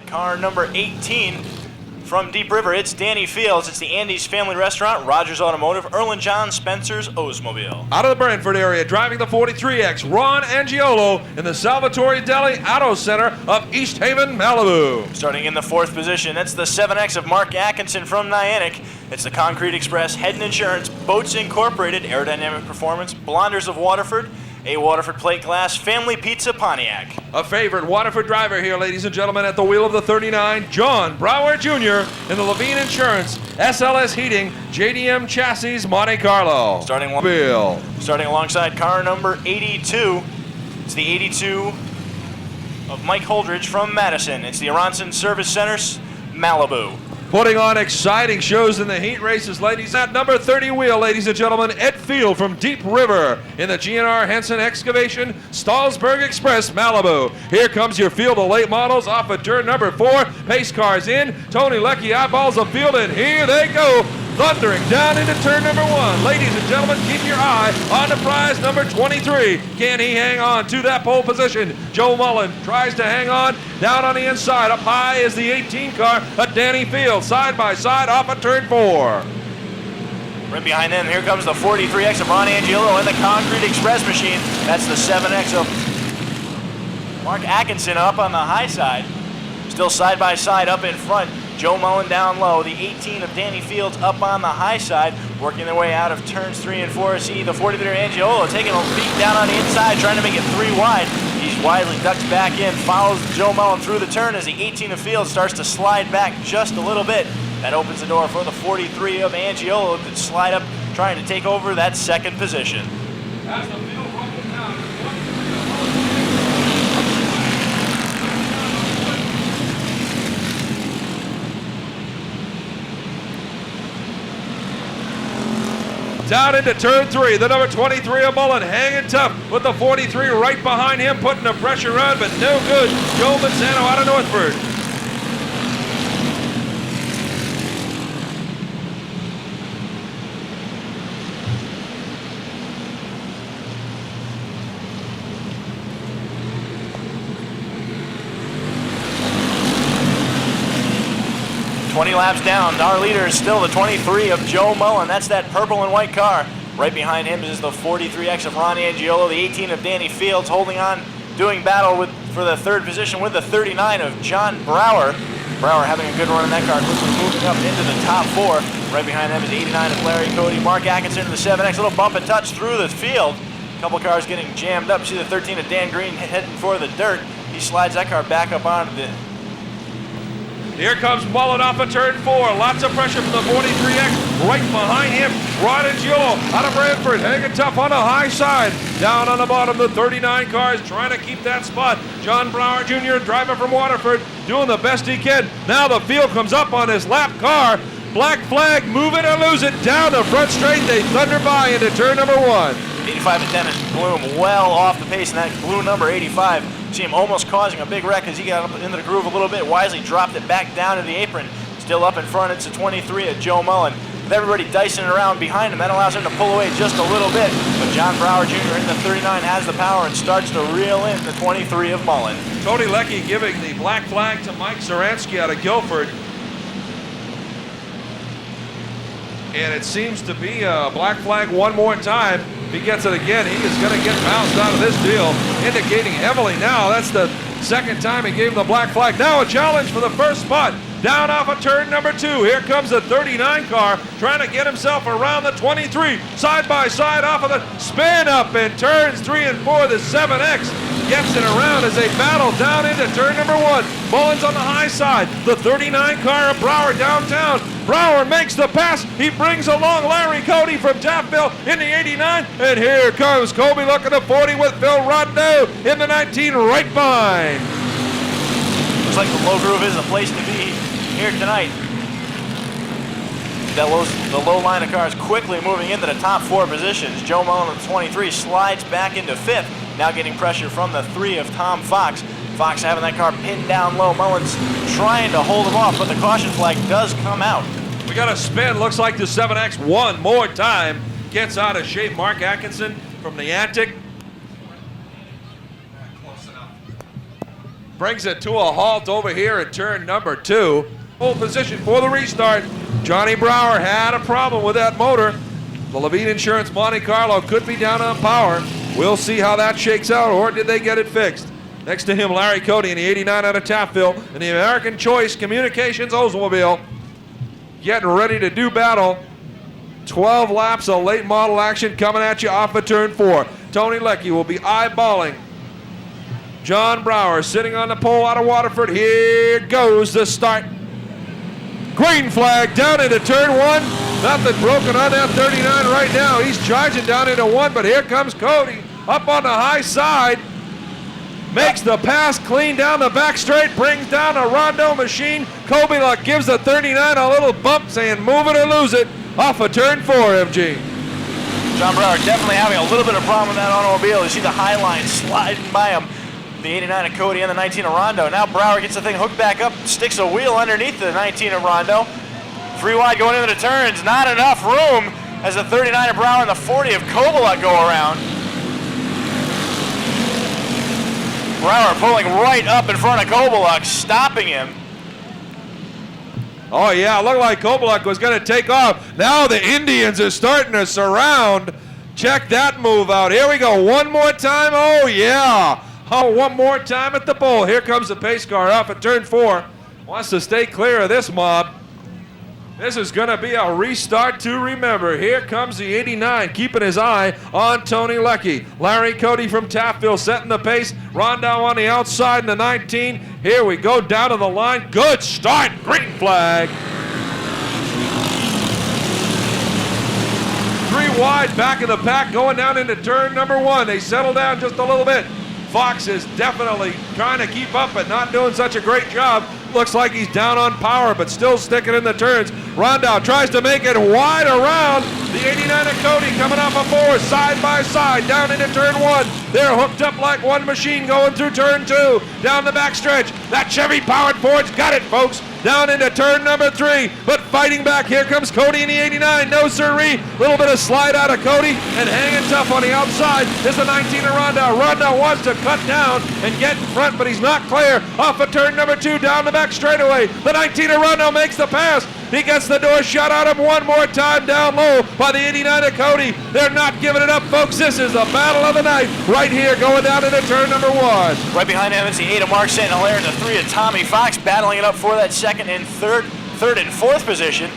Car number 18 from Deep River, it's Danny Fields. It's the Andy's Family Restaurant, Rogers Automotive, Erlen John Spencer's Oldsmobile. Out of the Brantford area, driving the 43X, Ron Angiolo in the Salvatore Deli Auto Center of East Haven, Malibu. Starting in the fourth position, it's the 7X of Mark Atkinson from Niantic. It's the Concrete Express, Head and Insurance, Boats Incorporated, Aerodynamic Performance, Blonders of Waterford, a Waterford Plate Glass, Family Pizza Pontiac. A favorite Waterford driver here, ladies and gentlemen, at the wheel of the 39, John Brower Jr. in the Levine Insurance, SLS Heating, JDM Chassis, Monte Carlo. Starting alongside car number 82, it's the 82 of Mike Holdridge from Madison. It's the Aronson Service Centers, Malibu. Putting on exciting shows in the heat races, ladies. At number 30 wheel, ladies and gentlemen, Ed Field from Deep River in the GNR Henson Excavation, Stallsburg Express, Malibu. Here comes your field of late models off of turn number 4. Pace cars in. Tony Leckie eyeballs the field, and here they go, thundering down into turn number 1. Ladies and gentlemen, keep your eye on the prize, number 23. Can he hang on to that pole position? Joe Mullen tries to hang on. Down on the inside, up high is the 18 car of Danny Fields, side by side off of turn 4. Right behind them, here comes the 43X of Ron Angiolo and the Concrete Express machine. That's the 7X of Mark Atkinson up on the high side. Still side by side up in front. Joe Mullen down low. The 18 of Danny Fields up on the high side, working their way out of turns 3 and 4. See the 43 Angiolo taking a beat down on the inside, trying to make it 3 wide. He's widely ducks back in, follows Joe Mullen through the turn as the 18 of Fields starts to slide back just a little bit. That opens the door for the 43 of Angiolo to slide up, trying to take over that second position. As the field rumbles down, down into turn 3, the number 23 of Mullen hanging tough with the 43 right behind him, putting the pressure on, but no good. Joe Manzano out of Northford. Laps down. Our leader is still the 23 of Joe Mullen. That's that purple and white car. Right behind him is the 43X of Ron Angiolo, the 18 of Danny Fields, holding on, doing battle for the third position with the 39 of John Brower. Brower having a good run in that car, quickly moving up into the top 4. Right behind them is 89 of Larry Cody. Mark Atkinson in the 7X, little bump and touch through the field. A couple cars getting jammed up. See the 13 of Dan Green heading for the dirt. He slides that car back up onto the... Here comes Mullen off of turn 4. Lots of pressure from the 43X. Right behind him, Ron Angiolo out of Brantford, hanging tough on the high side. Down on the bottom, the 39 car is trying to keep that spot. John Brower Jr., driver from Waterford, doing the best he can. Now the field comes up on his lap car. Black flag, move it or lose it. Down the front straight, they thunder by into turn number 1. 85 of Dennis Bloom well off the pace in that blue number 85. See him almost causing a big wreck as he got up into the groove a little bit. Wisely dropped it back down to the apron. Still up in front, it's the 23 of Joe Mullen. With everybody dicing around behind him, that allows him to pull away just a little bit. But John Brower Jr. in the 39 has the power and starts to reel in the 23 of Mullen. Tony Leckie giving the black flag to Mike Zaransky out of Guilford. And it seems to be a black flag one more time. If he gets it again, he is going to get bounced out of this deal, indicating heavily now. That's the second time he gave the black flag. Now a challenge for the first spot. Down off of turn number 2. Here comes the 39 car, trying to get himself around the 23. Side by side off of the spin up in turns 3 and 4. The 7X gets it around as they battle down into turn number 1. Mullen's on the high side. The 39 car of Brower downtown. Brower makes the pass. He brings along Larry Cody from Taffville in the 89. And here comes Kobe looking at 40 with Phil Rondeau in the 19 right behind. Looks like the low groove is the place to be here tonight. The low line of cars quickly moving into the top 4 positions. Joe Mullen, the 23, slides back into 5th. Now getting pressure from the 3 of Tom Fox. Fox having that car pinned down low. Mullen's trying to hold him off, but the caution flag does come out. We got a spin. Looks like the 7X one more time gets out of shape. Mark Atkinson from the Antic. brings it to a halt over here at turn number 2. Full position for the restart. Johnny Brower had a problem with that motor. The Levine Insurance Monte Carlo could be down on power. We'll see how that shakes out, or did they get it fixed? Next to him, Larry Cody in the 89 out of Taffville in the American Choice Communications Oldsmobile. Getting ready to do battle. 12 laps of late model action coming at you off of turn 4. Tony Leckie will be eyeballing John Brower sitting on the pole out of Waterford. Here goes the start. Green flag down into turn 1. Nothing broken on that 39 right now. He's charging down into 1, but here comes Cody up on the high side. Makes the pass clean down the back straight, brings down a Rondeau machine. Kobieluk gives the 39 a little bump, saying move it or lose it, off of turn 4, MG. John Brower definitely having a little bit of problem with that automobile. You see the high line sliding by him. The 89 of Cody and the 19 of Rondeau. Now Brower gets the thing hooked back up, sticks a wheel underneath the 19 of Rondeau. 3 wide going into the turns, not enough room as the 39 of Brower and the 40 of Kobieluk go around. Brower pulling right up in front of Kobieluk, stopping him. Oh yeah, it looked like Kobieluk was going to take off. Now the Indians are starting to surround. Check that move out. Here we go, one more time. Oh yeah. Oh, one more time at the pole. Here comes the pace car off at turn 4. Wants to stay clear of this mob. This is going to be a restart to remember. Here comes the 89, keeping his eye on Tony Leckie. Larry Cody from Taffville setting the pace. Rondeau on the outside in the 19. Here we go down to the line. Good start. Green flag. 3 wide back of the pack going down into turn number 1. They settle down just a little bit. Fox is definitely trying to keep up but not doing such a great job. Looks like he's down on power but still sticking in the turns. Rondeau tries to make it wide around. The 89 of Cody coming off a 4 side by side down into turn 1. They're hooked up like one machine going through turn 2. Down the back stretch. That Chevy powered Ford's got it, folks. Down into turn number 3, but fighting back. Here comes Cody in the 89. No siree. Little bit of slide out of Cody, and hanging tough on the outside is the 19 of Rondeau. Rondeau wants to cut down and get in front, but he's not clear. Off of turn number 2, down the back straightaway. The 19 of Rondeau makes the pass. He gets the door shut on him one more time down low by the 89 of Cody. They're not giving it up, folks. This is the battle of the night right here going down into turn number 1. Right behind him is the 8 of Mark St. Hilaire and the 3 of Tommy Fox battling it up for that second and third and fourth position.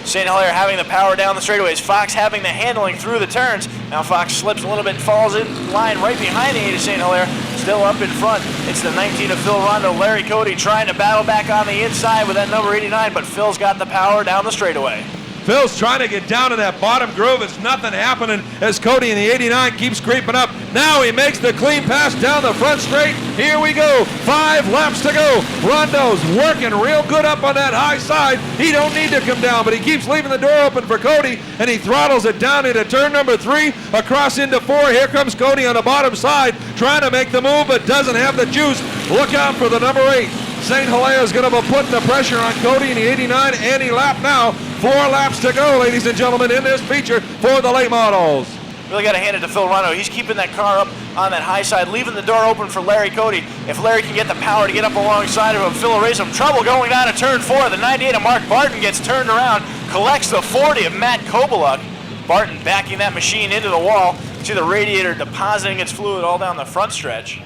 St. Hilaire having the power down the straightaways. Fox having the handling through the turns. Now Fox slips a little bit, falls in line right behind the 8 of St. Hilaire. Still up in front. It's the 19 of Phil Rondeau. Larry Cody trying to battle back on the inside with that number 89, but Phil's got the power down the straightaway. Phil's trying to get down in that bottom groove. It's nothing happening as Cody in the 89 keeps creeping up. Now he makes the clean pass down the front straight. Here we go. 5 laps to go. Rondeau's working real good up on that high side. He don't need to come down, but he keeps leaving the door open for Cody, and he throttles it down into turn number 3, across into 4. Here comes Cody on the bottom side, trying to make the move, but doesn't have the juice. Look out for the number 8. St. Hilaire is going to be putting the pressure on Cody in the 89 any lap now. 4 laps to go, ladies and gentlemen, in this feature for the late models. Really got to hand it to Phil Rondeau. He's keeping that car up on that high side, leaving the door open for Larry Cody. If Larry can get the power to get up alongside of him, Phil will raise some trouble going down to turn 4. The 98 of Mark Barton gets turned around, collects the 40 of Matt Kobieluk. Barton backing that machine into the wall. You see the radiator depositing its fluid all down the front stretch.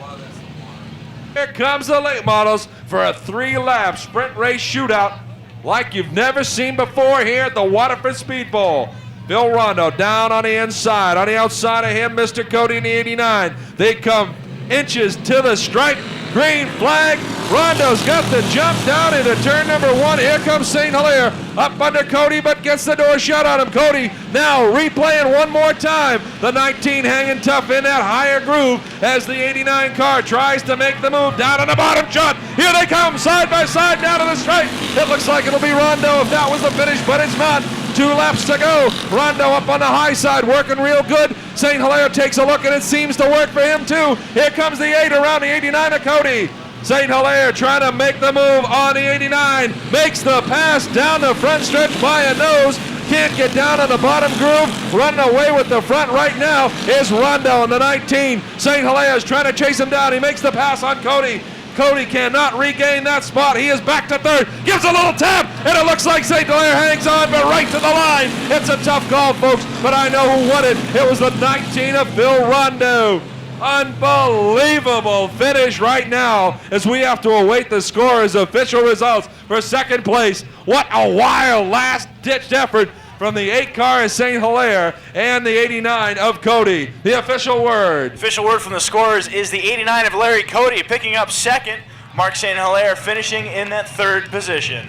Here comes the late models for a 3-lap sprint race shootout like you've never seen before here at the Waterford Speedbowl. Phil Rondeau down on the inside. On the outside of him, Mr. Cody in the 89. They come inches to the stripe. Green flag. Rondeau's got the jump down into turn number 1. Here comes St. Hilaire up under Cody, but gets the door shut on him. Cody now replaying one more time. The 19 hanging tough in that higher groove as the 89 car tries to make the move down on the bottom shot. Here they come side by side down to the stripe. It looks like it'll be Rondeau if that was the finish, but it's not. 2 laps to go. Rondeau up on the high side, working real good. St. Hilaire takes a look, and it seems to work for him too. Here comes the 8 around the 89 of Cody. St. Hilaire trying to make the move on the 89. Makes the pass down the front stretch by a nose. Can't get down on the bottom groove. Running away with the front right now is Rondeau on the 19. St. Hilaire is trying to chase him down. He makes the pass on Cody. Cody cannot regain that spot. He is back to third, gives a little tap, and it looks like St. Hilaire hangs on, but right to the line. It's a tough call, folks, but I know who won it. It was the 19 of Phil Rondeau. Unbelievable finish right now as we have to await the scorers' official results for second place. What a wild last-ditched effort from the 8 car of St. Hilaire and the 89 of Cody. The official word. Official word from the scorers is the 89 of Larry Cody picking up second. Mark St. Hilaire finishing in that third position.